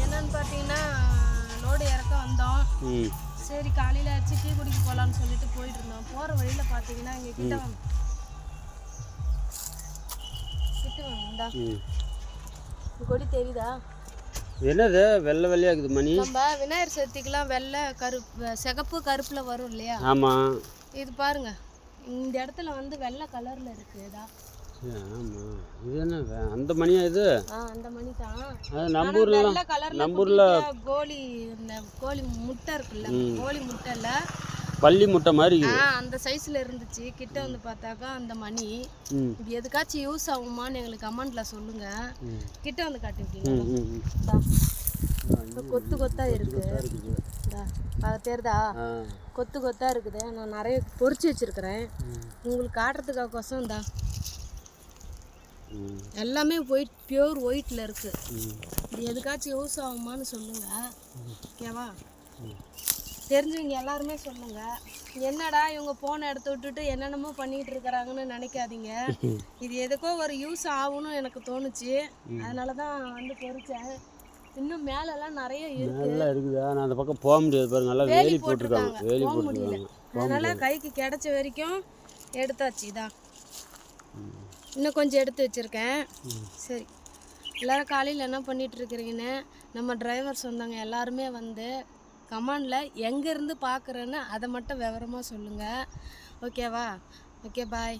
என்னன்னு பார்த்தீங்கன்னா லோடு இறக்க வந்தோம். சரி காலையில் ஆச்சு டீ குடிக்க போகலான்னு சொல்லிட்டு போயிட்டு இருந்தோம். போகிற வழியில் பார்த்தீங்கன்னா இங்கே கிட்ட இந்தா கொடி தெரியுதா? என்னது வெள்ளை வெள்ளையாக இருக்குது மணி? நம்ம விநாயகர் சதுர்த்திக்கெல்லாம் வெள்ளை கருப்பு சிகப்பு கருப்பில் வரும் இல்லையா? ஆமாம். இது பாருங்க இந்த இடத்துல வந்து வெள்ளை கலரில் இருக்குதா? ஆமாம். இது என்ன அந்த மணியா இது? அந்த மணி தான். அது நம்பூரில் கோழி இந்த கோழி முட்டை இருக்குல்ல, கோழி முட்டை இல்லை பள்ளி முட்டை மாதிரி அந்த சைஸில் இருந்துச்சு. கிட்ட வந்து பார்த்தாக்கா அந்த மணி இது எதுக்காச்சும் யூஸ் ஆகுமான்னு எங்களுக்கு கமெண்ட்ல சொல்லுங்க. கிட்ட வந்து காட்டிருக்கீங்க. கொத்து கொத்தா இருக்கு, தெரியுதா? கொத்து கொத்தா இருக்குது. நான் நிறைய பொறிச்சு வச்சிருக்கிறேன் உங்களுக்கு காட்டுறதுக்காகோசம். தான் எல்லாமே பியூர் ஒயிட்ல இருக்கு. இது எதுக்காச்சும் யூஸ் ஆகுமான்னு சொல்லுங்க. ஓகேவா? தெரிஞ்சவங்க எல்லாருமே சொல்லுங்க. என்னடா இவங்க போன இடத்த விட்டுட்டு என்னென்னமோ பண்ணிட்டு இருக்கிறாங்கன்னு நினைக்காதீங்க. இது எதுக்கோ ஒரு யூஸ் ஆகும்னு எனக்கு தோணுச்சு. அதனால தான் வந்து பொறிச்சேன். இன்னும் மேலெல்லாம் நிறைய இருக்குதா? நான் அந்த பக்கம் போக முடியாது பாருங்க, நல்லா வேலி போட்டுருக்காங்க. வேலி போக முடியல. அதனால கைக்கு கிடைச்ச வரைக்கும் எடுத்தாச்சு. இதான் இன்னும் கொஞ்சம் எடுத்து வச்சிருக்கேன். சரி, எல்லாரும் காலையில் என்ன பண்ணிட்டு இருக்கிறீங்கன்னு நம்ம டிரைவர் சொன்னாங்க. எல்லாருமே வந்து கமெண்டில் எங்கேருந்து பார்க்குறேன்னு அதை மட்டும் விவரமாக சொல்லுங்கள். ஓகேவா? ஓகே, பாய்.